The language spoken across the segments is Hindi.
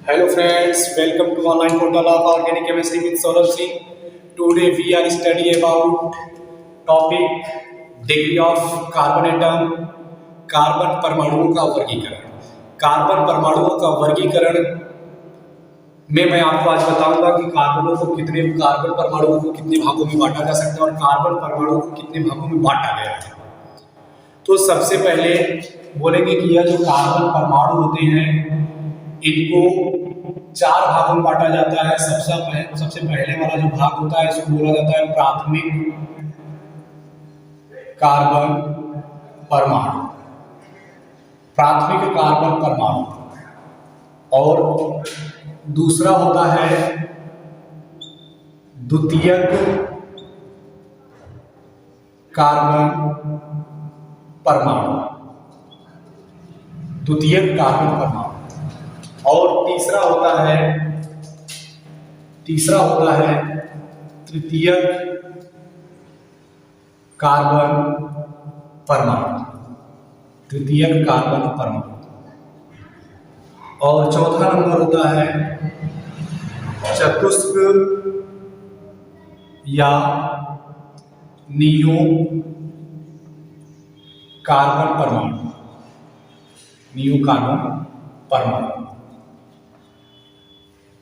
Hello friends, welcome to online portal of organic chemistry with Saurabh Singh. Today we are studying about topic degree of carbon atom, carbon परमाणुओं का वर्गीकरण। कार्बन परमाणुओं का वर्गीकरण में मैं आपको आज बताऊंगा कि कार्बन परमाणुओं को कितने भागों में बांटा जा सकता है और कार्बन परमाणुओं को कितने भागों में बांटा गया है। तो सबसे पहले बोलेंगे कि यह जो कार्बन परमाणु होते हैं इनको 4 भागों में बांटा जाता है। सबसे पहले वाला जो भाग होता है इसको बोला जाता है प्राथमिक कार्बन परमाणु। प्राथमिक कार्बन परमाणु और दूसरा होता है द्वितीयक कार्बन परमाणु। द्वितीयक कार्बन परमाणु और तीसरा होता है तृतीयक कार्बन परमाणु। तृतीयक कार्बन परमाणु और चौथा नंबर होता है चतुष्क या नियो कार्बन परमाणु। नियो कार्बन परमाणु।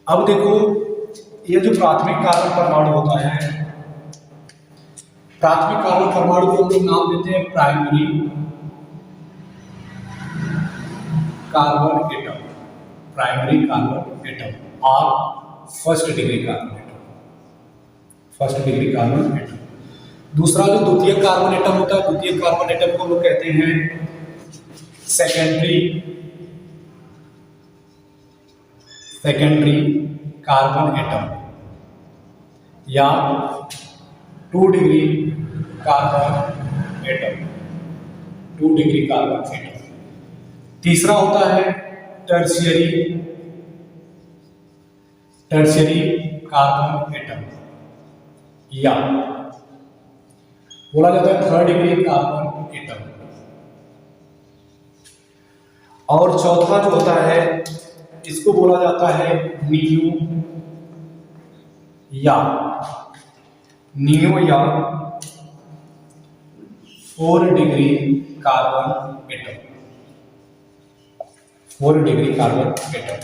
अब देखो ये जो प्राथमिक कार्बन परमाणु होता है, प्राथमिक कार्बन परमाणु को हम लोग नाम देते हैं primary carbon atom. Primary carbon atom और first degree carbon atom. First degree carbon atom. दूसरा जो द्वितीय कार्बन एटम होता है, द्वितीय कार्बन एटम को हम लोग कहते हैं सेकेंडरी कार्बन एटम या 2 degree carbon atom. 2 degree carbon atom. तीसरा होता है टर्शियरी कार्बन एटम या बोला जाता है 3rd डिग्री कार्बन एटम। और चौथा जो होता है इसको बोला जाता है नियो या 4 degree carbon atom. 4 degree carbon atom.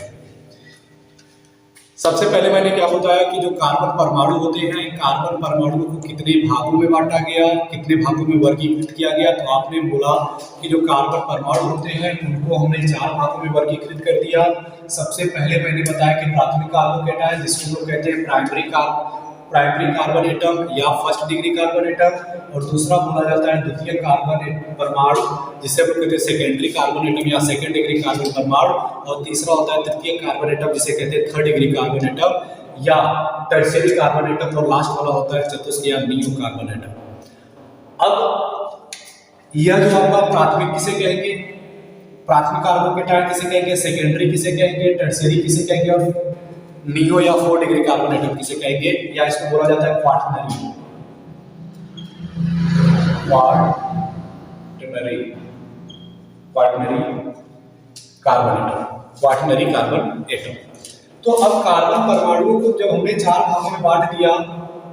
सबसे पहले मैंने क्या बताया कि जो कार्बन परमाणु होते हैं, कार्बन परमाणुओं को कितने भागों में बांटा गया, कितने भागों में वर्गीकृत किया गया। तो आपने बोला कि जो कार्बन परमाणु होते हैं उनको हमने 4 भागों में वर्गीकृत कर दिया। सबसे पहले मैंने बताया कि प्राथमिक कार्बन एटम जिसको लोग कहते हैं प्राइमरी कार्बन एटम या फर्स्ट डिग्री कार्बन एटम, और दूसरा बोला जाता है द्वितीय कार्बन परमाणु जिसे हम कहते हैं सेकेंडरी कार्बन एटम या 2nd डिग्री कार्बन परमाणु, और तीसरा होता है तृतीय कार्बन एटम जिसे कहते हैं 3rd डिग्री कार्बन एटम या टर्शियरी कार्बन एटम, और लास्ट वाला होता है चतुष्क या नियो कार्बन एटम। अब यह जो आपका प्राथमिक किसे कहेंगे, प्राथमिक कार्बन एटम किसे कहेंगे, सेकेंडरी किसे कहेंगे, टर्शियरी किसे कहेंगे और नियो या 4 डिग्री कार्बन एटम किसे कहेंगे, या इसको बोला जाता है क्वाaternary कार्बन एटम। तो अब कार्बन परमाणुओं को जब हमने 4 भागों में बांट दिया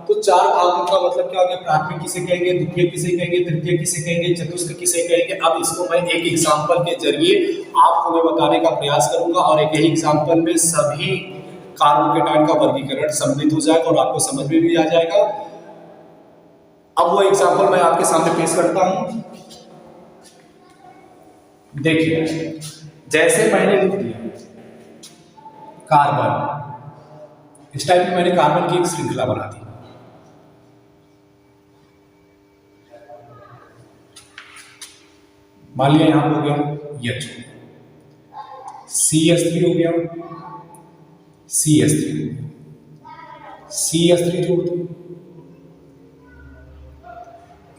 तो 4 भागों का मतलब क्या हो गया, प्राथमिक किसे कहेंगे, द्वितीय किसे कहेंगे, तृतीय किसे कहेंगे, चतुष्क किसे कहेंगे। अब इसको मैं एक एग्जांपल के जरिए आपको मैं बताने का प्रयास करूंगा और एक ही एग्जांपल में सभी कार्बोकेटाइन का वर्गीकरण सम्मिलित हो जाएगा और आपको समझ में भी आ जाएगा। अब वो एग्जांपल मैं आपके सामने पेश करता हूं। देखिए, जैसे मैंने लिख दिया कार्बन, इस टाइप में मैंने कार्बन की एक श्रृंखला बना दी। मान लिया यहां पर हो गया H, CH3 हो गया, CH3 जोड़ दो,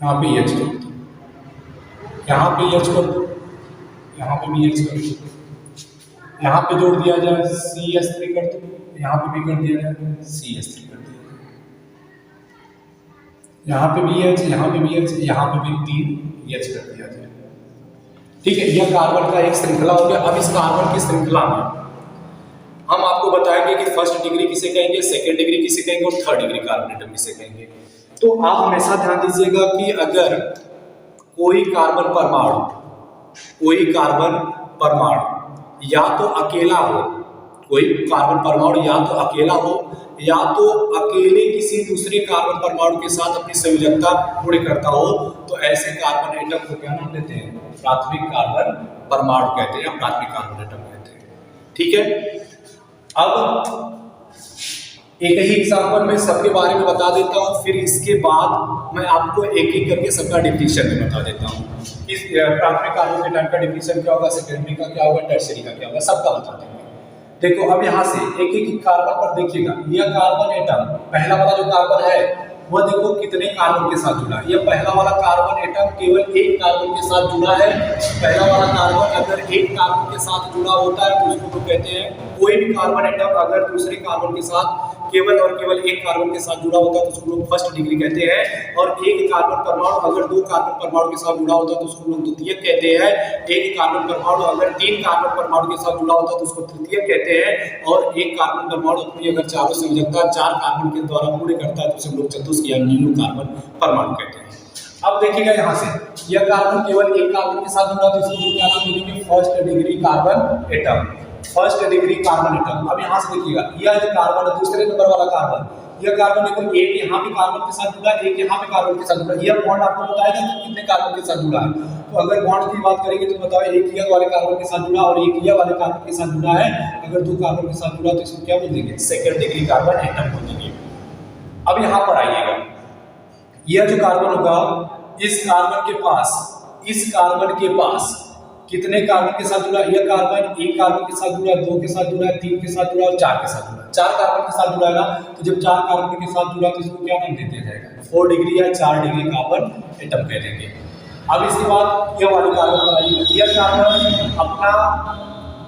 यहाँ पे H जोड़ दो, यहाँ पे H कर दो, यहाँ पे भी H कर दो, यहाँ पे जोड़ दिया जाए CH3 कर दो, यहाँ पे भी कर दिया जाए CH3 कर दिया, यहाँ पे भी H, यहाँ पे भी H, यहाँ पे भी 3 H कर दिया जाए। ठीक है, यह कार्बन का एक श्रृंखला हो गया। अब इस कार्बन की श्रृंखला में हम बताएंगे कि फर्स्ट डिग्री किसे कहेंगे, सेकेंड डिग्री किसे कहेंगे और थर्ड डिग्री कार्बन एटम किसे कहेंगे। तो आप हमेशा ध्यान दीजिएगा कि अगर कोई कार्बन परमाणु या तो अकेला हो, कोई कार्बन परमाणु या तो अकेला हो या तो अकेले किसी दूसरे कार्बन परमाणु के साथ अपनी संयोजकता पूरी करता हो, तो ऐसे कार्बन एटम को क्या नाम देते हैं, प्राथमिक कार्बन परमाणु कहते हैं या प्राथमिक कार्बन एटम कहते हैं। ठीक है, अब एक ही एग्जाम्पल में सबके बारे में बता देता हूँ, फिर इसके बाद मैं आपको एक एक करके सबका डिफिनेशन में बता देता हूँ कि प्राथमिक कार्बन एटम का डिफिनेशन क्या होगा, सेकेंडरी का क्या होगा, टर्शियरी का क्या होगा, सबका बता देंगे। देखो अब यहाँ से एक एक कार्बन पर देखिएगा, यह कार्बन एटम पहला वाला जो कार्बन है वह देखो कितने कार्बन के साथ जुड़ा है। यह पहला वाला कार्बन एटम केवल एक कार्बन के साथ जुड़ा है। पहला वाला कार्बन अगर एक कार्बन के साथ जुड़ा होता है तो उसको तो कहते हैं, कोई भी कार्बन एटम अगर दूसरे कार्बन के साथ केवल और केवल एक कार्बन के साथ जुड़ा होता है तो उसको लोग फर्स्ट डिग्री कहते हैं। और एक कार्बन परमाणु अगर दो कार्बन परमाणु के साथ जुड़ा होता है तो उसको लोग द्वितीयक कहते हैं। एक कार्बन परमाणु अगर तीन कार्बन परमाणु के साथ जुड़ा होता है तो उसको तृतीयक कहते हैं। और एक कार्बन परमाणु अपनी अगर चारों संयोजकता चार कार्बन के द्वारा पूरे करता है तो उसे लोग चतुष्क या न्यू कार्बन परमाणु कहते हैं। अब देखिएगा यहाँ से यह कार्बन केवल एक कार्बन के साथ जुड़ा तो इसको क्या नाम देंगे, first degree carbon atom, first degree carbon atom. अब यहाँ से देखिएगा यह जो कार्बन है दूसरे नंबर वाला कार्बन, यह कार्बन देखो एक यहाँ पे कार्बन के साथ जुड़ा, एक यहाँ पे कार्बन के साथ जुड़ा। यह बॉन्ड आपको बताएगा कि कितने कार्बन के साथ जुड़ा है। तो अगर बॉन्ड की बात करेंगे तो बताओ एक यह वाले कार्बन के साथ जुड़ा और एक यह वाले कार्बन के साथ जुड़ा है। अगर दो कार्बन के साथ जुड़ा तो इसको क्या बोल देंगे, सेकंड डिग्री कार्बन एटम बोल देंगे। अब यहाँ पर आइएगा, यह जो कार्बन होगा इस कार्बन के पास कितने कार्बन के साथ जुड़ा, यह कार्बन एक कार्बन के साथ जुड़ा, दो के साथ जुड़ा, तीन के साथ जुड़ा और चार के साथ जुड़ा। चार कार्बन के साथ जुड़ा है ना, तो जब चार कार्बन के साथ जुड़ा तो इसको क्या नाम दे दिया जाएगा, 4 डिग्री या 4 डिग्री कार्बन एटम कह देंगे। अब इसके बाद यह वाले कार्बन पर आइए, यह कार्बन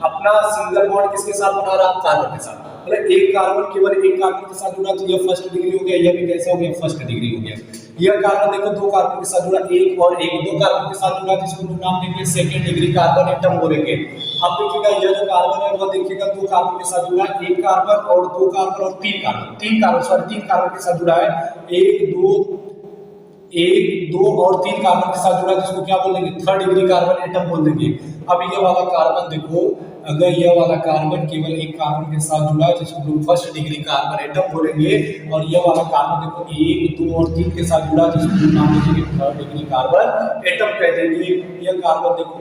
अपना सिंगल बॉन्ड किसके साथ बना रहा, कार्बन के साथ। मतलब एक कार्बन केवल एक कार्बन के साथ जुड़ा तो यह फर्स्ट डिग्री हो गया, यह भी कैसा हो गया, फर्स्ट डिग्री हो गया। यह कार्बन देखो दो कार्बन के साथ जुड़ा, एक और एक दो कार्बन के साथ जुड़ा तो इसको नाम देंगे सेकंड डिग्री कार्बन एटम बोलेंगे। अब देखिएगा यह जो कार्बन है वो देखिएगा दो कार्बन के साथ जुड़ा, एक कार्बन और दो कार्बन और तीन कार्बन के साथ जुड़ा है। एक दो और तीन कार्बन के साथ जुड़ा तो इसको क्या बोल देंगे, थर्ड डिग्री कार्बन एटम बोल देंगे। अब ये वाला कार्बन देखो, अगर यह वाला कार्बन केवल एक कार्बन के साथ जुड़ा है तो इसको लोग फर्स्ट डिग्री कार्बन एटम बोलेंगे। और यह वाला कार्बन देखो एक दो और तीन के साथ जुड़ा तो इसको नाम देंगे थर्ड डिग्री कार्बन एटम कह देंगे। यह कार्बन देखो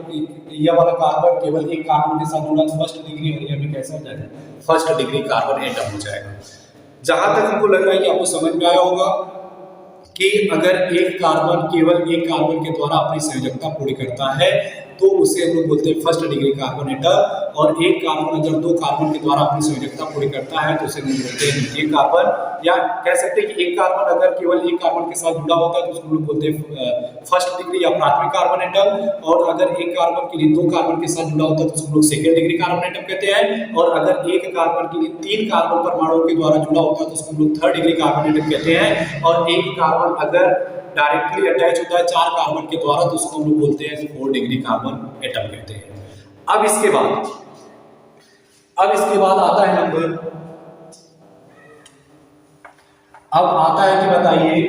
यह वाला कार्बन केवल एक कार्बन के साथ जुड़ा तो फर्स्ट डिग्री और यह भी कैसा हो जाएगा, फर्स्ट डिग्री कार्बन एटम हो जाएगा। जहां तक हमको लग रहा है कि आपको समझ में आया होगा कि अगर एक कार्बन केवल एक कार्बन के द्वारा अपनी संयोजकता पूरी करता है तो उसे हम लोग बोलते हैं फर्स्ट डिग्री कार्बन एटम। और एक कार्बन अगर दो कार्बन के द्वारा अपनी संयोजकता पूरी करता है तो उसे हम बोलते हैं द्वितीय कार्बन। या कह सकते हैं कि एक कार्बन अगर केवल एक कार्बन के साथ जुड़ा होता है तो उसको लोग बोलते हैं फर्स्ट डिग्री या प्राथमिक कार्बन एटम। और अगर एक कार्बन के लिए दो कार्बन के साथ जुड़ा होता है तो उसको लोग सेकेंड डिग्री कार्बन एटम कहते हैं। और अगर एक कार्बन के लिए तीन कार्बन परमाणुओं के द्वारा जुड़ा होता है तो उसको लोग थर्ड डिग्री कार्बन एटम कहते हैं। और एक कार्बन अगर डायरेक्टली अटैच होता है चार कार्बन के द्वारा तो उसको हम लोग बोलते हैं 4 डिग्री कार्बन एटम कहते हैं। अब इसके बाद आता है नंबर, अब आता है कि बताइए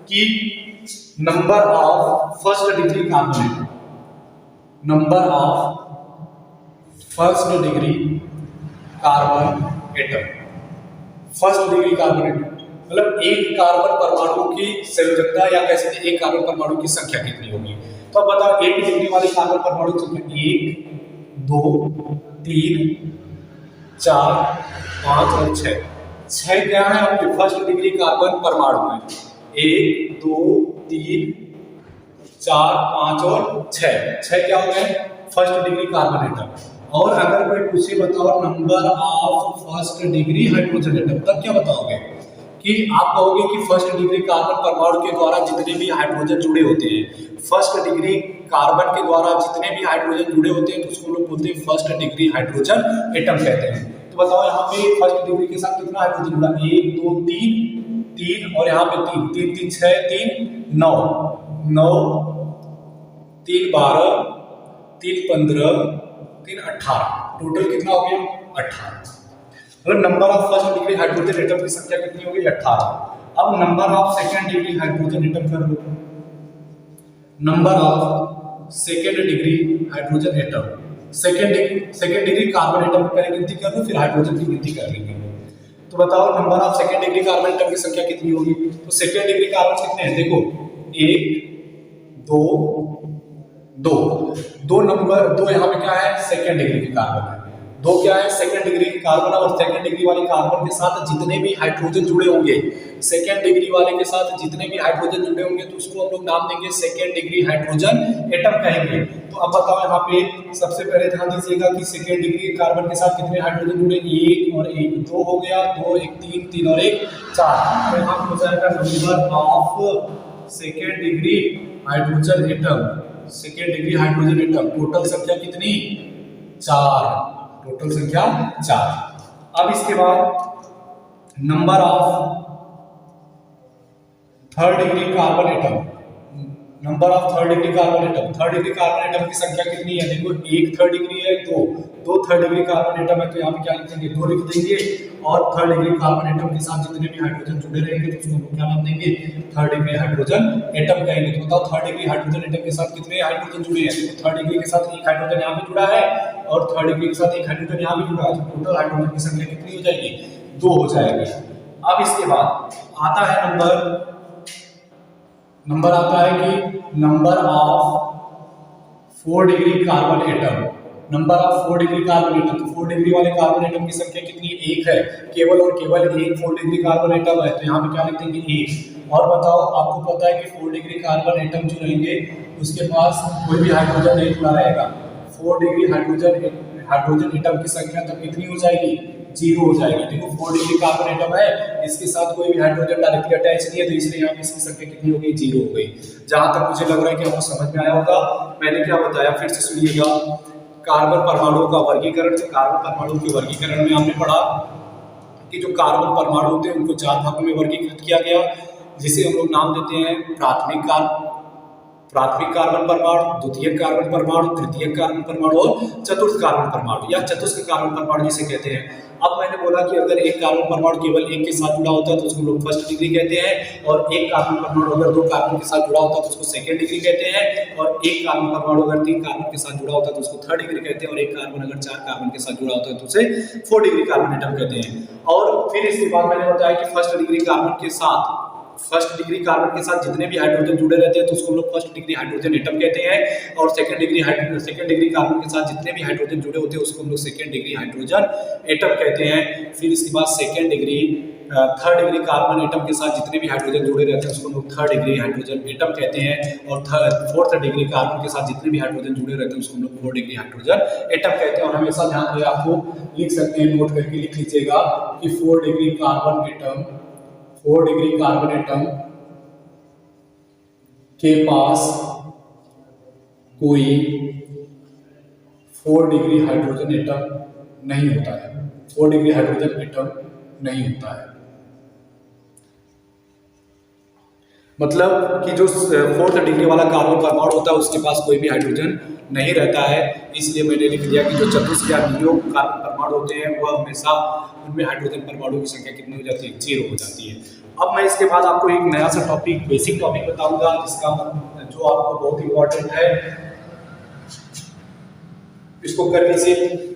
कि number of first degree carbon atom, number of first degree carbon atom, first degree carbon atom मतलब एक कार्बन परमाणु की संयोजकता या कह सकते एक कार्बन परमाणु की संख्या कितनी होगी। तो अब बताओ एक डिग्री वाले कार्बन परमाणु की संख्या 1 2 3 4 5 और 6 क्या है आपके फर्स्ट डिग्री कार्बन परमाणु में, 1 2 3 4 5 और 6 क्या हो गए फर्स्ट डिग्री कार्बन एटम। और अगर कोई पूछे बताओ number of first degree hydrogen atom, तब क्या बताओगे कि आप कहोगे कि फर्स्ट डिग्री कार्बन परमाणु के द्वारा जितने भी हाइड्रोजन जुड़े होते हैं, फर्स्ट डिग्री कार्बन के द्वारा जितने भी हाइड्रोजन जुड़े होते हैं तो उसको लोग बोलते हैं फर्स्ट डिग्री हाइड्रोजन एटम कहते हैं। तो बताओ यहाँ पे फर्स्ट डिग्री के साथ कितना हाइड्रोजन जुड़ा, 1 2 3 और यहाँ पे 3 3 3 6 3 9 9 3 12 3 15 3 18 टोटल कितना हो गया 18। मतलब number of first degree hydrogen atom की संख्या कितनी होगी 18। अब number of second degree hydrogen atom कर लो, number of second degree hydrogen atom, second degree carbon atom की पहले गिनती कर लो फिर हाइड्रोजन की गिनती कर लेंगे। तो बताओ number of second degree carbon atom की संख्या कितनी होगी। तो सेकेंड डिग्री कार्बन कितने हैं देखो, एक दो दो, दो नंबर दो यहाँ पे क्या है सेकेंड डिग्री की कार्बन है, दो क्या है सेकेंड डिग्री की कार्बन, और सेकेंड डिग्री वाले कार्बन के साथ जितने भी हाइड्रोजन जुड़े होंगे, सेकेंड डिग्री वाले के साथ जितने भी हाइड्रोजन जुड़े होंगे तो उसको हम लोग नाम देंगे सेकेंड डिग्री हाइड्रोजन एटम कहेंगे। तो अब बताओ यहाँ पे सबसे पहले ध्यान दीजिएगा कि सेकेंड डिग्री कार्बन के साथ कितने हाइड्रोजन जुड़े, एक और एक, दो हो गया, दो एक तीन, तीन और एक चार। तो यहाँ हो जाएगा number of second degree hydrogen atom, second degree hydrogen atom total संख्या कितनी, चार, टोटल संख्या चार। अब इसके बाद number of third degree carbon atom, number of third degree carbon atom, third degree carbon atom की संख्या कितनी है देखो, एक थर्ड डिग्री है, दो थर्ड डिग्री कार्बन एटम है, तो यहाँ पे क्या लिख देंगे, दो लिख देंगे। और थर्ड डिग्री कार्बन एटम के साथ जितने भी हाइड्रोजन जुड़े रहेंगे तो उसको क्या नाम देंगे, थर्ड डिग्री हाइड्रोजन एटम कहेंगे। तो बताओ थर्ड डिग्री हाइड्रोजन एटम के साथ कितने हाइड्रोजन जुड़े हैं, तो थर्ड डिग्री के साथ एक हाइड्रोजन यहाँ पे जुड़ा है और थर्ड डिग्री के साथ एक हाइड्रोजन यहाँ पे जुड़ा है, तो टोटल हाइड्रोजन की संख्या कितनी हो जाएगी, दो हो जाएगी। अब इसके बाद आता है नंबर आता है कि number of 4 degree carbon atom, number of 4 degree carbon atom, तो 4 डिग्री वाले कार्बन एटम की संख्या कितनी है, एक है, केवल और केवल एक 4 डिग्री कार्बन एटम है, तो यहाँ पे क्या लिख देंगे एक। और बताओ आपको पता है कि 4 डिग्री कार्बन एटम जो रहेंगे उसके पास कोई भी हाइड्रोजन नहीं जुड़ा रहेगा, 4 डिग्री हाइड्रोजन एटम की संख्या तब कितनी हो जाएगी, जीरो हो जाएगी। देखो 4 डिग्री कार्बन एटम है, इसके साथ कोई भी हाइड्रोजन डायरेक्टली अटैच नहीं है, तो इसलिए यहाँ पे इसकी संख्या कितनी हो गई, जीरो हो गई। जहां तक मुझे लग रहा है कि आपको समझ में आया होगा। मैंने क्या बताया फिर से सुनिएगा, कार्बन परमाणुओं का वर्गीकरण, कार्बन परमाणु के वर्गीकरण में हमने पढ़ा कि जो कार्बन परमाणु होते हैं उनको चार भागों में वर्गीकृत किया गया, जिसे हम लोग नाम देते हैं प्राथमिक कार्बन परमाणु, द्वितीय कार्बन परमाणु, तृतीय कार्बन परमाणु और चतुर्थ कार्बन परमाणु या चतुस्क कार्बन परमाणु जिसे कहते हैं। अब मैंने बोला कि अगर एक कार्बन परमाणु केवल एक के साथ जुड़ा होता है तो उसको लोग फर्स्ट डिग्री कहते हैं, और एक कार्बन परमाणु अगर दो कार्बन के साथ जुड़ा होता है तो उसको सेकंड डिग्री कहते हैं, और एक कार्बन परमाणु अगर तीन कार्बन के साथ जुड़ा होता है तो उसको थर्ड डिग्री कहते हैं, और एक कार्बन अगर चार कार्बन के साथ जुड़ा होता है तो उसे फोर्थ डिग्री कार्बन एटम कहते हैं। और फिर इसके बाद मैंने बताया कि फर्स्ट डिग्री कार्बन के साथ जितने भी हाइड्रोजन जुड़े रहते हैं तो उसको हम लोग फर्स्ट डिग्री हाइड्रोजन एटम कहते हैं, और सेकंड डिग्री कार्बन के साथ जितने भी हाइड्रोजन जुड़े होते हैं उसको हम लोग सेकंड डिग्री हाइड्रोजन एटम कहते हैं। फिर इसके बाद थर्ड डिग्री कार्बन एटम के साथ जितने भी हाइड्रोजन जुड़े रहते हैं उसको हम लोग थर्ड डिग्री हाइड्रोजन एटम कहते हैं, और फोर्थ डिग्री कार्बन के साथ जितने भी हाइड्रोजन जुड़े रहते हैं उसको हम लोग फोर्थ डिग्री हाइड्रोजन एटम कहते हैं। और हमेशा ध्यान रहे, आपको लिख सकते हैं, नोट करके लिख लीजिएगा कि 4 डिग्री कार्बन एटम के पास कोई 4 डिग्री हाइड्रोजन एटम नहीं होता है, 4 डिग्री हाइड्रोजन एटम नहीं होता है। मतलब कि जो फोर्थ डिग्री वाला कार्बन परमाणु होता है उसके पास कोई भी हाइड्रोजन नहीं रहता है, इसलिए मैंने लिख दिया कि जो चतुस्क या नियो कार्बन परमाणु होते हैं वह हमेशा उनमें हाइड्रोजन परमाणु की संख्या कितनी हो जाती है, जीरो हो जाती है। अब मैं इसके बाद आपको एक नया सा टॉपिक, बेसिक टॉपिक बताऊंगा जिसका जो आपको बहुत इंपॉर्टेंट है, इसको कर लीजिए।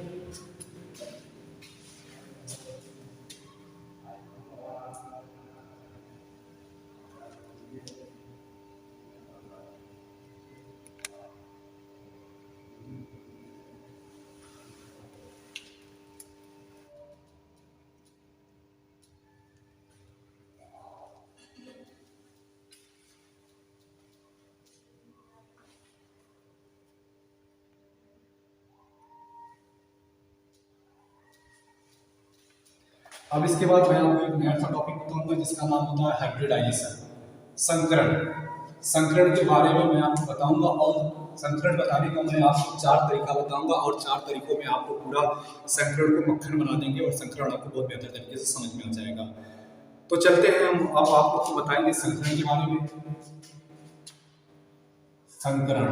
अब इसके बाद मैं आपको एक नया सा टॉपिक बताऊंगा जिसका नाम होता है हाइब्रिडाइजेशन, संकरण के बारे में मैं आपको बताऊंगा, और संकरण बताने का मैं आपको 4 तरीका बताऊंगा, और 4 तरीकों में आपको पूरा संकरण को मक्खन बना देंगे और संकरण आपको बहुत बेहतर तरीके से समझ में आ जाएगा। तो चलते हैं हम, अब आपको बताएंगे संकरण के बारे में। संकरण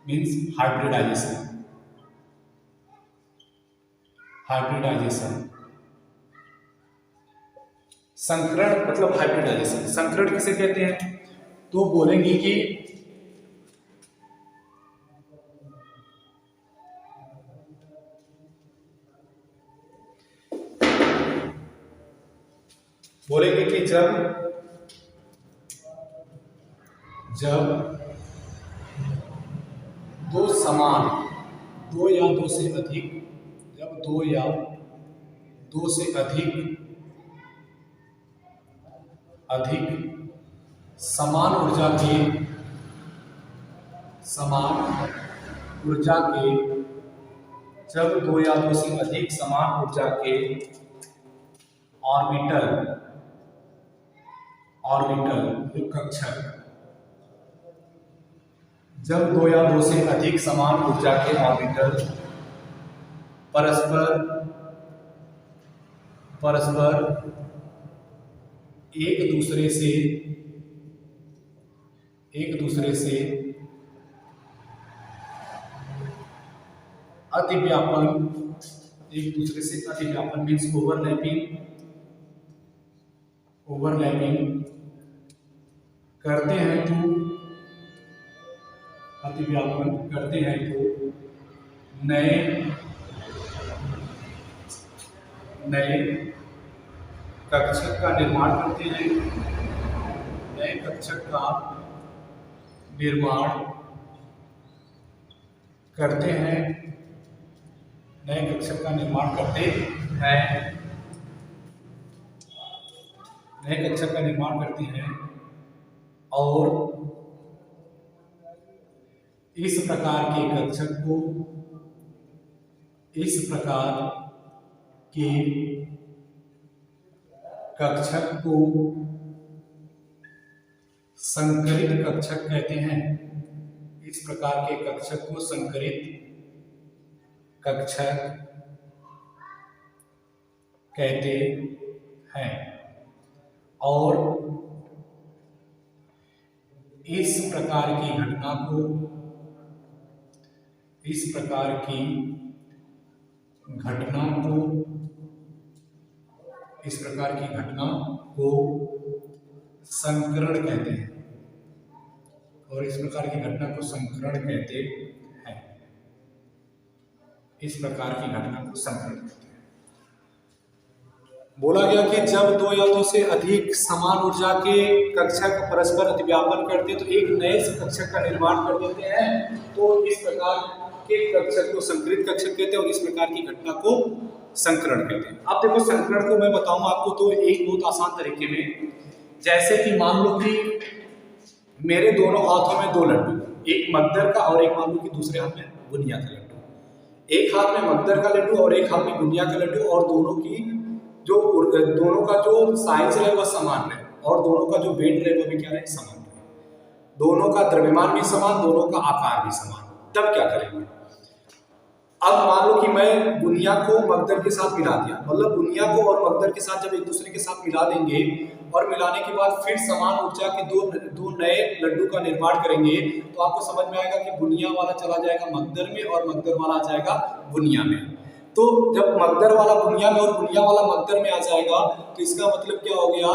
मीन्स हाइब्रिडाइजेशन। संकरण मतलब हाइब्रिडाइजेशन। संकरण किसे कहते हैं? तो बोलेंगे कि जब दो समान, दो या दो से अधिक, जब दो या दो से अधिक समान ऊर्जा के जब दो या दो से अधिक समान ऊर्जा के ऑर्बिटल कक्षक, जब दो या दो से अधिक समान ऊर्जा के ऑर्बिटल परस्पर एक दूसरे से अतिव्यापन, मीन्स ओवरलैपिंग करते हैं तो नए कक्षक का निर्माण करते हैं, नए कक्षक का निर्माण करते हैं और इस प्रकार के कक्षक को संकरित कक्षक कहते हैं। इस प्रकार के कक्षक को संकरित कक्षक कहते हैं और इस प्रकार की घटना को संकरण कहते हैं बोला गया कि जब दो या दो से अधिक समान ऊर्जा के कक्षक परस्पर अतिव्यापन करते हैं तो एक नए कक्षक का निर्माण कर देते हैं, तो इस प्रकार के कक्षक को संकरित कक्षक कहते हैं और इस प्रकार की घटना को संकरण कहते हैं। अब देखो संकरण को मैं बताऊं आपको तो एक बहुत आसान तरीके में, जैसे कि मान लो कि मेरे दोनों हाथों में दो लड्डू, एक मगदर का और एक मान लो कि दूसरे हाथ में बुनिया का लड्डू, एक हाथ में मगदर का लड्डू और एक हाथ में बुनिया का लड्डू, और दोनों का जो साइज है वह समान है और दोनों का जो वेट है वो भी क्या है, समान है, दोनों का द्रव्यमान भी समान, दोनों का आकार भी समान। तब क्या करेंगे? अब मान लो कि मैं बुनिया को मगदर के साथ मिला दिया, मतलब बुनिया को और मगदर के साथ जब एक दूसरे के साथ मिला देंगे और मिलाने के बाद फिर समान ऊर्जा के दो नए लड्डू का निर्माण करेंगे, तो आपको समझ में आएगा कि बुनिया वाला चला जाएगा मगदर में और मगदर वाला आ जाएगा बुनिया में। तो जब मगदर वाला बुनिया में और बुनिया वाला मगदर में आ जाएगा तो इसका मतलब क्या हो गया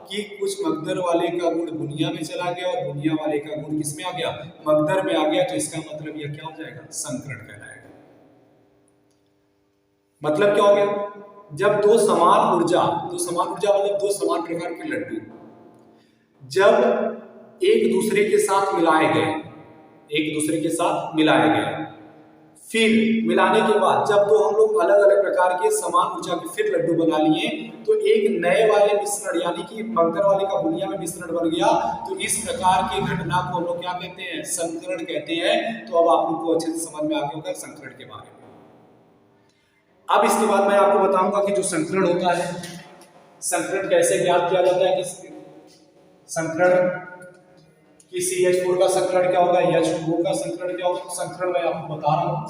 कि कुछ मगदर वाले का गुण बुनिया में चला गया और बुनिया वाले का गुण किस में आ गया, मगदर में आ गया। तो इसका मतलब यह क्या हो जाएगा, संकरण कहलाएगा। मतलब क्या हो गया, जब दो समान ऊर्जा मतलब दो समान प्रकार के लड्डू जब एक दूसरे के साथ मिलाए गए, फिर मिलाने के बाद जब तो हम लोग अलग अलग प्रकार के समान ऊर्जा के फिर लड्डू बना लिए, तो एक नए वाले मिश्रण यानी कि मगदर वाले का बुनिया में मिश्रण बन गया, तो इस प्रकार की घटना को हम लोग क्या कहते हैं, संकरण कहते हैं। तो अब आप लोग को अच्छे से समझ में आ गया होगा संकरण के बारे में। अब इसके बाद मैं आपको बताऊंगा कि जो संकरण होता है, संकरण कैसे ज्ञात किया जाता है, कि संकरण कि CH4 का संकरण क्या होगा, H2O का संकरण क्या होगा। संकरण मैं आपको बता रहा हूँ।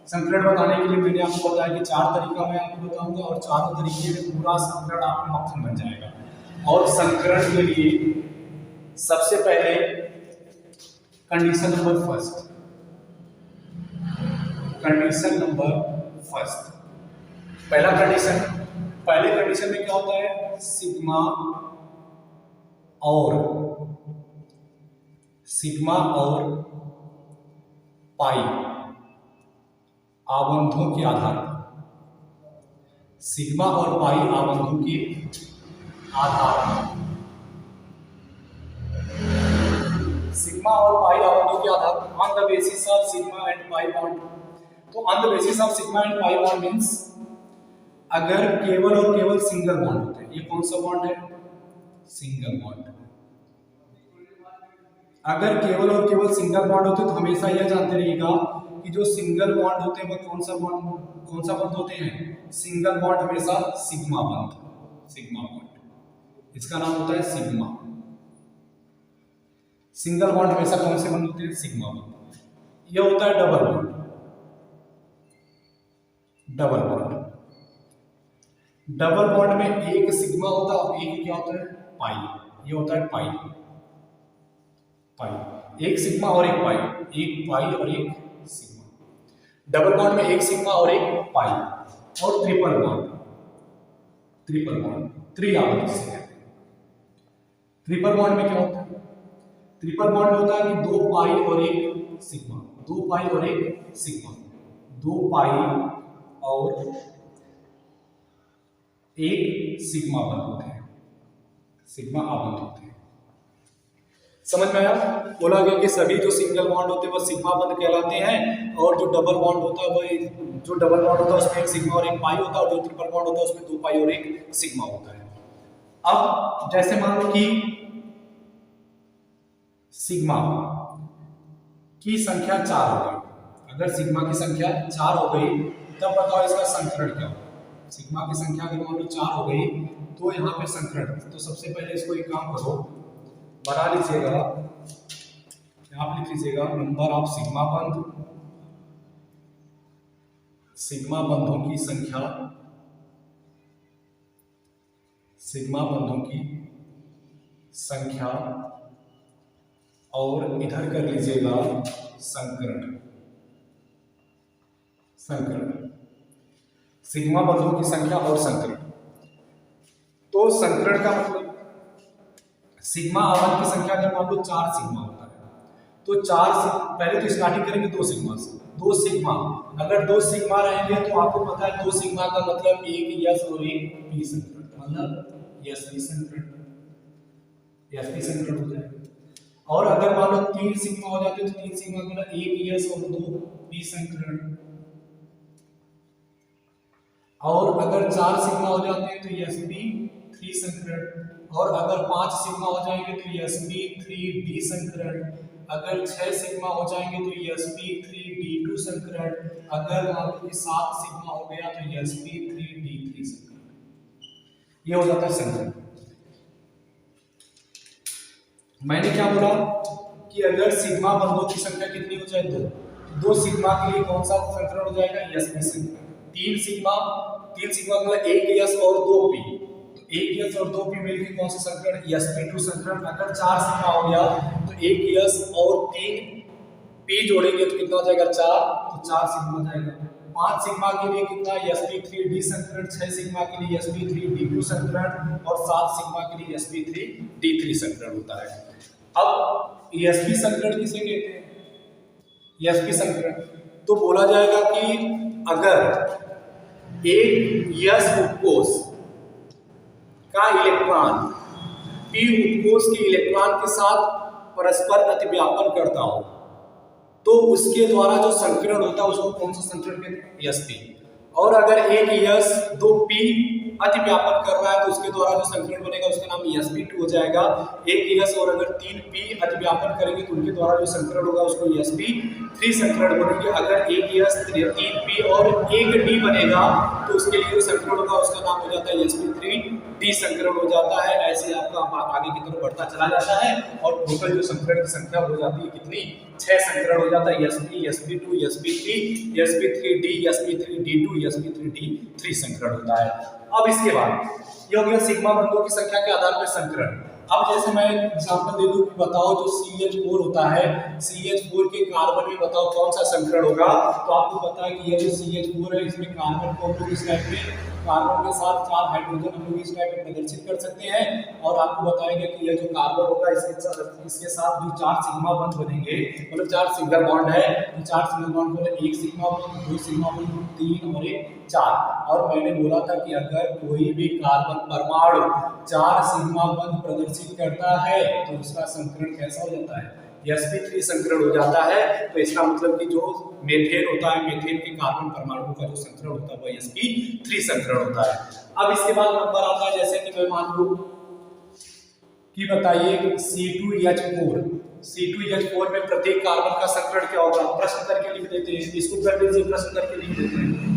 संकरण बताने के लिए मैंने आपको बताया कि 4 तरीका मैं आपको बताऊंगा और चारों तरीके में पूरा संकरण आपका मक्खन बन जाएगा। और संकरण के लिए सबसे पहले कंडीशन नंबर फर्स्ट, पहला कंडीशन पहले कंडीशन में क्या होता है, सिग्मा और पाई आबंधों के आधार पर, सिग्मा और पाई आबंधों के आधार पर, सिग्मा और पाई आबंधों के आधार पर, on the basis of sigma and pi bond. तो on the basis of sigma and pi bond means अगर केवल और केवल सिंगल बॉन्ड होते हैं, ये कौन सा बॉन्ड है, सिंगल बॉन्ड। अगर केवल और केवल सिंगल बॉन्ड होते तो हमेशा यह जानते रहिएगा कि जो सिंगल बॉन्ड होते हैं वो कौन सा बॉन्ड होते हैं, सिंगल बॉन्ड हमेशा सिग्मा बॉन्ड, इसका नाम होता है सिग्मा। सिंगल बॉन्ड हमेशा कौन से बॉन्ड होते हैं, सिग्मा बॉन्ड। यह होता है डबल बॉन्ड। डबल बॉन्ड में एक सिग्मा होता है और एक क्या होता है, पाई। ये होता है पाई, एक सिग्मा और एक पाई, एक पाई और एक सिग्मा। डबल बॉन्ड में एक सिग्मा और एक पाई। और ट्रिपल बॉन्ड त्रिआवर्त से है। ट्रिपल बॉन्ड में क्या होता है, ट्रिपल बॉन्ड में होता है कि दो पाई और एक सिग्मा, दो पाई और एक सिग्मा, दो पाई और एक सिग्मा बंध होते हैं, सिग्मा आबंध होते हैं। समझ में आया? बोला गया कि सभी जो सिंगल बॉन्ड होते हैं वो सिग्मा बंध कहलाते हैं, और जो डबल बॉन्ड होता है वो, जो डबल बॉन्ड होता है उसमें एक सिग्मा और एक पाई होता है, और जो ट्रिपल बॉन्ड होता है उसमें दो पाई और एक सिग्मा होता है। अब जैसे मान लो कि सिग्मा की संख्या 4 हो गई, अगर सिग्मा की संख्या 4 हो गई तब बताओ इसका संकरण क्या होगा। सिग्मा की संख्या अगर मान लो 4 हो गई तो यहाँ पे संकरण, तो सबसे पहले इसको एक काम करो, बना लीजिएगा, आप लिख लीजिएगा नंबर ऑफ सिग्मा बंध, सिग्मा बंधों की संख्या, सिग्मा बंधों की संख्या, और इधर कर लीजिएगा संकरण, सिग्मा बंधों की संख्या और संकरण। तो संकरण का मतलब सिग्मा आबंध की संख्या अगर मान लो 4 सिग्मा होता है तो 4 पहले तो स्टार्टिंग करेंगे 2 सिग्मा से। 2 सिग्मा, अगर 2 सिग्मा रहेंगे तो आपको पता है 2 सिग्मा का मतलब एक यस और एक पी संकरण, मतलब एसपी संकरण हो जाएगा। और अगर मान लो 3 सिग्मा हो जाते तो 3 सिग्मा का मतलब एक यस और 2 पी संकरण। और अगर 4 सिग्मा हो जाते हैं तो sp3 संकरण, और अगर 5 सिग्मा हो जाएंगे तो sp3d संकरण, अगर 6 सिग्मा हो जाएंगे तो sp3d2 संकरण, अगर मान लो कि 7 सिग्मा हो गया तो sp3d3 संकरण। ये हो जाता है संकरण। मैंने क्या बोला कि अगर सिग्मा बंधों की संख्या कितनी हो जाए, 2 सिग्मा के लिए कौन सा संकरण हो जाएगा, sp संकरण। 3 सिग्मा मतलब एक यस और 2 पी, तो एक यस और 2 पी मिलकर कौन सा संकरण, sp2 संकरण। अगर 4 सिग्मा हो गया तो एक यस और 3 पी जोड़ेंगे तो कितना हो जाएगा, 4, तो 4 सिग्मा हो जाएगा। 5 सिग्मा के लिए कितना, sp3d संकरण, 6 सिग्मा के लिए sp3d2 संकरण, और 7 सिग्मा के लिए sp3d3 संकरण होता है। अब sp संकरण किसे कहते हैं, sp संकरण तो बोला जाएगा कि अगर एक यस उपकोष का इलेक्ट्रॉन पी उपकोष के इलेक्ट्रॉन के साथ परस्पर अतिव्यापन करता हो तो उसके द्वारा जो संकरण होता है उसको कौन सा संकरण कहते हैं, sp। और अगर एक यस 2 पी अतिव्यापन कर रहा है तो उसके द्वारा जो संकरण बनेगा उसका नाम sp2 हो जाएगा। एक यस और अगर 3 पी अतिव्यापन करेंगे तो उनके द्वारा जो संकरण होगा उसको sp3 संकरण बनेंगे। अगर एक यस 3 पी और एक डी बनेगा तो उसके लिए जो संकरण होगा उसका नाम हो जाता है sp3d संकरण हो जाता है। ऐसे आपका आगे की तरफ बढ़ता चला जाता है और टोटल जो संकरण की संख्या हो जाती है कितनी, 6 संकरण हो जाता है, sp, sp2, sp3, sp3d, sp3d2, sp3d3 संकरण होता है। अब इसके बाद ये हो गया सिग्मा बंधों की संख्या के आधार पर संकरण। अब जैसे मैं एग्जांपल दे दूं कि बताओ जो CH4 होता है, CH4 के कार्बन में बताओ कौन सा संकरण होगा। तो आपको पता है कि ये जो CH4 है इसमें कार्बन को हम लोग इस टाइप में, कार्बन के साथ 4 हाइड्रोजन हम लोग इस टाइप में प्रदर्शित कर सकते हैं। और आपको बताएंगे कि यह जो कार्बन होगा इसके साथ जो 4 सिग्मा बंध बनेंगे, मतलब 4 सिंगल बॉन्ड है, तो 4 सिंगल बॉन्ड को 1 सिग्मा बंध, 2 सिग्मा बंध, 3 और 1 4। और मैंने बोला था कि अगर कोई भी कार्बन परमाणु 4 सिग्मा बंध प्रदर्शित करता है तो उसका संकरण कैसा हो जाता है, sp3 संकरण हो जाता है। तो इसका मतलब कि जो मेथेन होता है, मेथेन के कार्बन परमाणु का जो संकरण होता है वह sp3 संकरण होता है। अब इसके बाद नंबर आता है, जैसे कि मैं मान लूं कि बताइए C2H4, C2H4 में प्रत्येक कार्बन का संकरण क्या होगा, प्रश्न करके लिख देते हैं, इसको कर लीजिए, प्रश्न करके लिख देते हैं।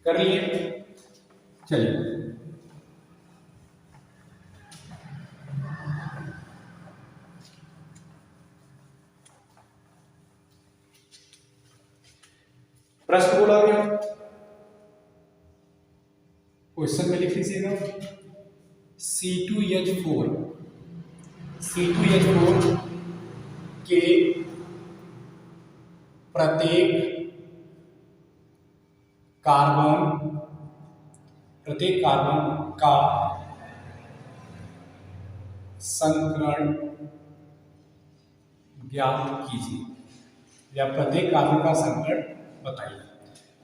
कर लिए, चलिए प्रश्न बोला गया, क्वेश्चन में लिख लीजिएगा C2H4 के प्रत्येक कार्बन का संकरण ज्ञात कीजिए, या प्रत्येक कार्बन का संकरण बताइए।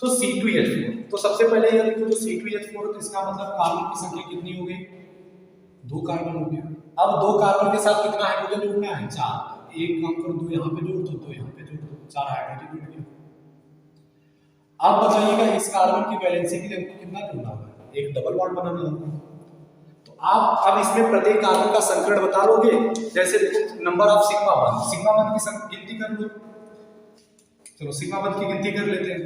तो C2H4, तो सबसे पहले ये देखो जो C2H4 तो इसका मतलब कार्बन की संख्या कितनी हो गई, 2 कार्बन हो गया। अब 2 कार्बन के साथ कितना हाइड्रोजन जुड़ना है, 4। एक काम करो, 2 यहाँ पे जोड़ दो, 2 यहाँ पे जोड़ दो, 4 हाइड्रोजन जुड़ गया। अब बताइएगा इस कार्बन की वैलेंसी के लिए हमको कितना जोड़ना होगा, एक डबल बॉन्ड बनाना होगा। तो आप अब इसमें प्रत्येक कार्बन का संकरण बता लोगे। जैसे देखो नंबर ऑफ सिग्मा बंध की गिनती कर लो, चलो सिग्मा बंध की गिनती कर लेते हैं।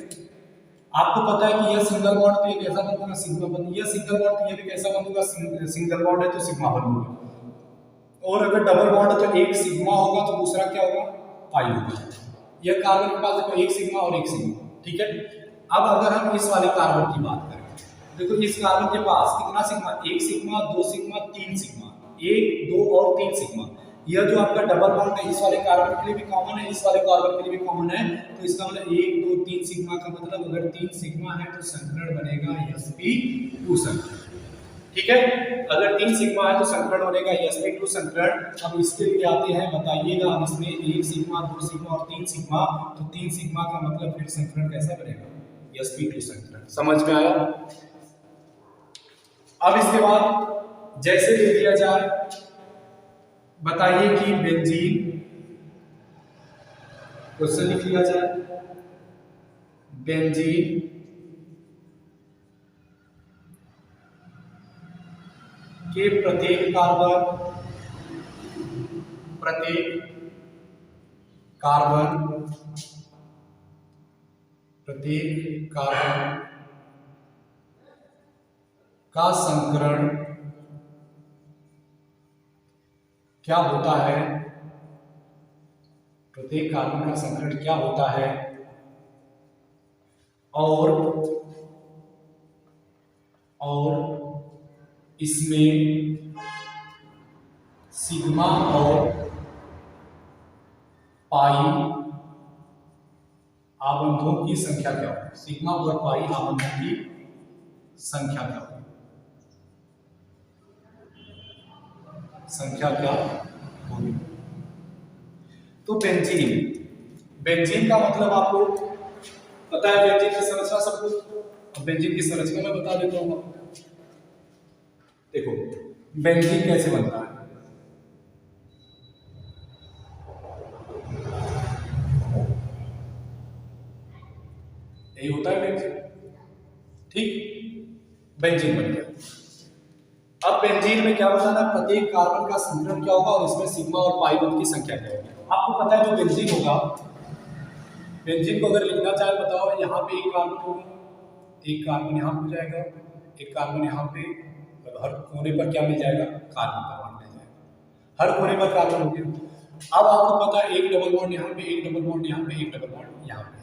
आपको पता है कि यह सिंगल बॉन्ड तो ये कैसा बंध होगा, सिग्मा बंध, यह सिंगल बॉन्ड तो ये भी कैसा बंध होगा, सिंगल बॉन्ड है तो सिग्मा बंध होगा। और अगर डबल बॉन्ड है तो एक सिग्मा होगा तो दूसरा क्या होगा, पाई होगा। यह कार्बन के पास देखो एक सिग्मा और एक सिग्मा, ठीक है। अब अगर हम इस वाले कार्बन की बात करें, देखो इस कार्बन के पास कितना सिग्मा, 1 सिग्मा, 2 सिग्मा, 3 सिग्मा, 1 2 और 3 सिग्मा। यह जो आपका डबल बॉन्ड है इस वाले कार्बन के लिए भी कॉमन है, इस वाले कार्बन के लिए भी कॉमन है। तो इसका मतलब 1 2 3 सिग्मा का मतलब अगर 3 सिग्मा है तो संकरण बनेगा sp2 संकरण, ठीक है। अगर 3 सिग्मा है तो संकरण बनेगा sp2 संकरण। अब इसके लिए आते हैं, बताइएगा अब इसमें 1 सिग्मा, 2 सिग्मा और 3 सिग्मा, तो 3 सिग्मा का मतलब फिर संकरण कैसा बनेगा, sp2 संकरण। समझ में आया। अब इसके बाद जैसे ले लिया जाए, बताइए कि बेंजीन, क्वेश्चन लिख लिया जाए, बेंजीन के प्रत्येक कार्बन का संकरण क्या होता है, प्रत्येक कार्बन का संकरण क्या होता है, और इसमें सिग्मा और पाई आबंधों की संख्या क्या होगी, सिग्मा और पाई आबंधों की संख्या क्या होगी, संख्या क्या होगी। तो बेंजीन का मतलब आपको पता है, बेंजीन की संरचना सब कुछ। बेंजीन की संरचना मैं बता देता हूं आपको। देखो बेंजीन कैसे बनता है, यही होता है बेंजीन, ठीक। बेंजीन बन गया। अब बेंजीन में क्या बताना, प्रत्येक कार्बन का संकरण क्या होगा और इसमें सिग्मा और पाई बंध की संख्या क्या होगी। आपको पता है जो बेंजीन होगा, बेंजीन को अगर लिखना चाहे बताओ, यहाँ पे एक कार्बन होगा, एक कार्बन यहाँ हो जाएगा, एक कार्बन यहाँ पे, हर कोने पर क्या मिल जाएगा, कार्बन परमाणु मिल जाएगा, हर कोने पर कार्बन हो गया। अब आपको पता है एक डबल बॉन्ड यहाँ पे, एक डबल बॉन्ड यहाँ पे, एक डबल बॉन्ड यहाँ पे।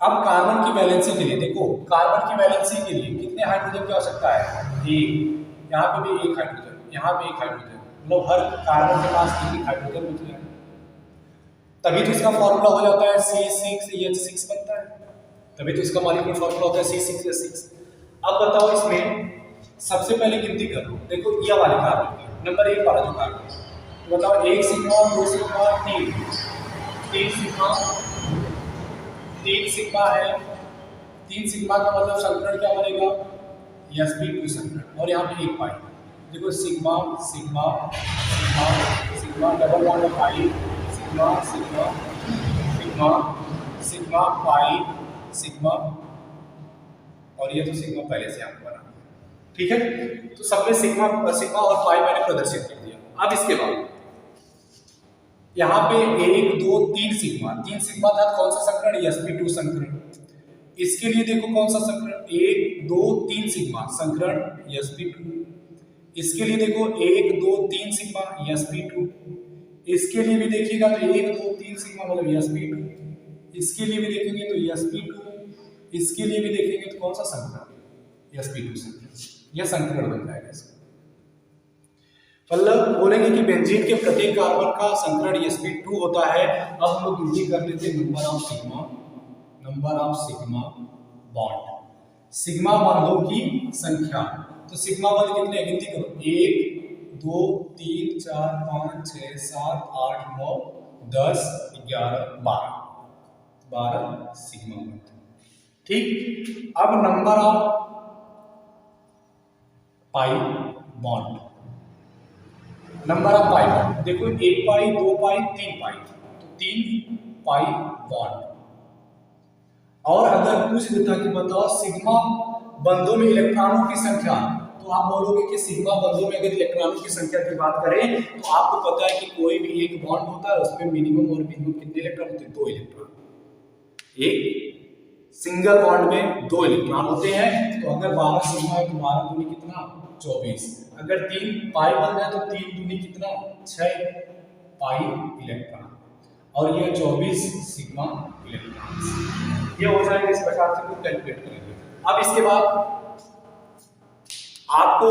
अब कार्बन की वैलेंसी के लिए देखो, कार्बन की वैलेंसी के लिए कितने हाइड्रोजन की आवश्यकता है, एक, यहाँ पे भी एक हाइड्रोजन, यहाँ पे एक हाइड्रोजन, मतलब हर कार्बन के पास एक हाइड्रोजन बच गया। तभी तो इसका फॉर्मूला हो जाता है C6H6 बनता है, तभी तो इसका मॉलिक्यूलर फॉर्मूला होता है C6H6। अब बताओ इसमें सबसे पहले गिनती करो, देखो ये वाले कार्बन की नंबर 1 वाला जो कार्बन है, तो बताओ 1 सिग्मा, 2 सिग्मा, 3 सिग्मा, 3 सिग्मा है, 3 सिग्मा का मतलब संकरण क्या बनेगा, sp2 संकरण, और यहाँ पे एक पाई, देखो sigma sigma sigma sigma double bond pi, sigma sigma sigma sigma pi sigma, और ये तो सिग्मा पहले से आपको बना, ठीक है। तो सब में सिग्मा और पाई मैंने प्रदर्शित कर दिया। अब इसके बाद यहाँ पे 1 2 3 सिग्मा, 3 सिग्मा था कौन सा संकरण, sp2 संकरण। इसके लिए देखो कौन सा संकरण, 1 2 3 सिग्मा संकरण sp2। इसके लिए देखो 1 2 3 सिग्मा sp2। इसके लिए भी देखिएगा तो 1 2 3 सिग्मा मतलब sp2। इसके लिए भी देखेंगे तो sp2। इसके लिए भी देखेंगे तो कौन सा संकरण, sp2 संकरण, यह संकरण बन जाएगा इसका। मतलब बोलेंगे कि बेंजीन के प्रत्येक कार्बन का संकरण sp2 होता है। अब हम लोग गिनती कर लेते हैं number of sigma bond, sigma बॉन्डों की संख्या। तो सिग्मा बॉन्ड कितने, गिनती करो, 1 2 3 4 5 6 7 8 9 10 11 12 सिग्मा बॉन्ड, ठीक। अब number of pi bond, number of pi bond देखो 1 पाई 2 पाई 3 पाई, तो 3 पाई बॉन्ड। और अगर पूछ देता कि बताओ सिग्मा बंधों में इलेक्ट्रॉनों की संख्या, तो आप बोलोगे कि सिग्मा बंधों में अगर इलेक्ट्रॉनों की संख्या की बात करें तो आपको पता है कि कोई भी एक बॉन्ड होता है उसमें मिनिमम और मिनिमम कितने इलेक्ट्रॉन होते हैं, 2 इलेक्ट्रॉन। एक सिंगल बॉन्ड में 2 इलेक्ट्रॉन होते हैं, तो अगर 12 सिग्मा है तो 12 दूनी कितना, 24। अगर 3 पाई बन है तो 3 दूनी कितना, 6 पाई इलेक्ट्रॉन, और ये 24 सिग्मा इलेक्ट्रॉन। ये हो जाएगा, इस प्रकार से हम कैलकुलेट करेंगे। अब इसके बाद आपको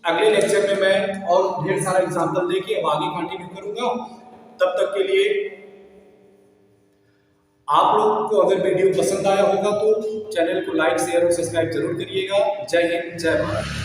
अगले लेक्चर में मैं और ढेर सारा एग्जांपल देके अब आगे कंटिन्यू करूंगा। तब तक के लिए आप लोग को अगर वीडियो पसंद आया होगा तो चैनल को लाइक शेयर और सब्सक्राइब जरूर करिएगा। जय हिंद, जय भारत।